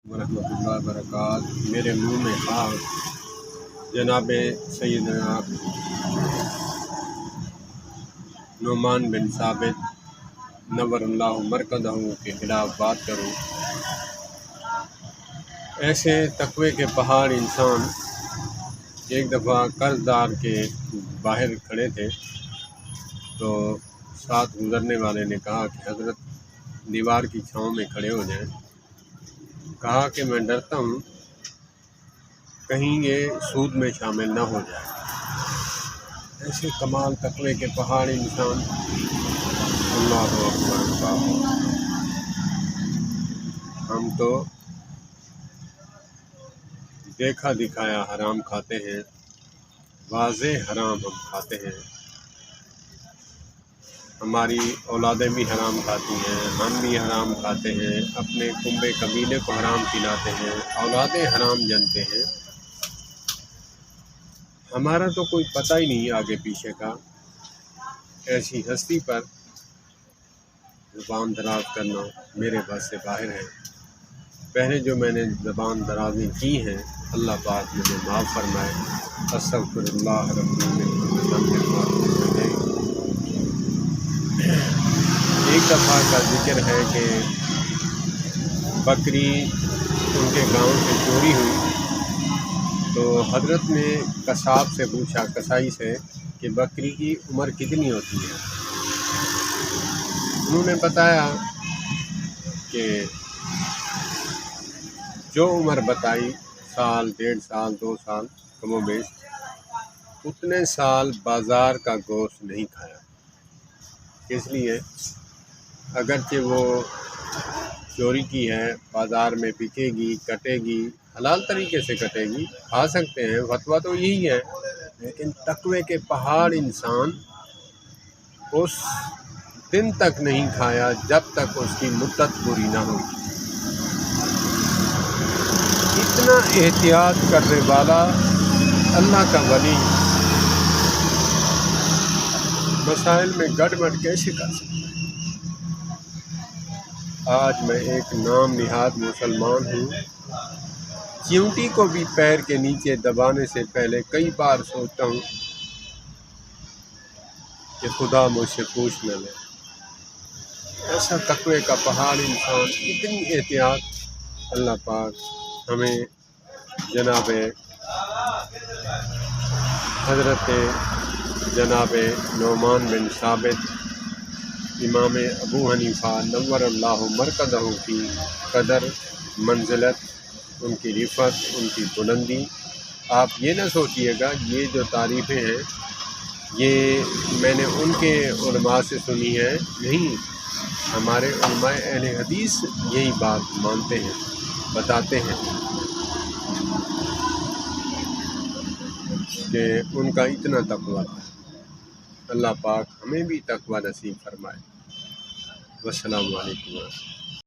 वरहमतुल्लाहि वबरकातुहू। मेरे मुँह में खाक जनाब सैयदना नुमान बिन साबित नव्वरल्लाहु मरकज़हू के खिलाफ बात करूँ। ऐसे तकवे के पहाड़ इंसान एक दफ़ा कर्जदार के बाहर खड़े थे, तो साथ गुज़रने वाले ने कहा कि हज़रत दीवार की छाँव में खड़े हो जाएं। कहा कि मैं डरता हूँ कहीं ये सूद में शामिल न हो जाए। ऐसे कमाल तकवे के पहाड़ इंसान, अल्लाहु अकबर। हम तो देखा दिखाया हराम खाते हैं, वाज़े हराम हम खाते हैं। हमारी औलादें भी हराम खाती हैं, हम भी हराम खाते हैं, अपने कुंबे कबीले को हराम खिलाते हैं, औलादें हराम जनते हैं। हमारा तो कोई पता ही नहीं आगे पीछे का। ऐसी हस्ती पर ज़बान दराज करना मेरे बस से बाहर है। पहले जो मैंने ज़बान दराज़ी की हैं, अल्लाह पाक मुझे माफ़ फरमाए। अस्तग़फिरुल्लाह रब्बी मिन कुल्लि ज़ंबिन व अतूबु इलैह। एक दफ़ा का जिक्र है कि बकरी उनके गांव से चोरी हुई, तो हज़रत ने कसाब से पूछा, कसाई से, कि बकरी की उम्र कितनी होती है। उन्होंने बताया कि जो उम्र बताई, साल, 1.5 साल, 2 साल, कमोबेश, उतने साल बाज़ार का गोश्त नहीं खाया। इसलिए अगरचे वो चोरी की है, बाज़ार में बिकेगी, कटेगी, हलाल तरीके से कटेगी, खा सकते हैं, फतवा तो यही है। लेकिन तकवे के पहाड़ इंसान उस दिन तक नहीं खाया जब तक उसकी मुद्दत पूरी ना हो। इतना एहतियात करने वाला अल्लाह का वली मसाइल में गड़बड़ कैसे कर सकता है। आज मैं एक नाम निहाद मुसलमान हूँ। चींटी को भी पैर के नीचे दबाने से पहले कई बार सोचता हूँ कि खुदा मुझसे पूछ न ले। ऐसा तकवे का पहाड़ इंसान, इतनी एहतियात। अल्लाह पाक हमें जनाब हज़रत जनाब नुमान बिन साबित इमाम अबू हनीफ़ा नव्वरल्लाहु मरकज़हू की कदर, मंजिलत, उनकी रिफ़त, उनकी बुलंदी। आप ये ना सोचिएगा ये जो तारीफ़ें हैं ये मैंने उनके उलमा से सुनी है, नहीं। हमारे उलमा अहले हदीस यही बात मानते हैं, बताते हैं कि उनका इतना तक़वा था। अल्लाह पाक हमें भी तक़वा नसीब फरमाए। वस्सलामु अलैकुम।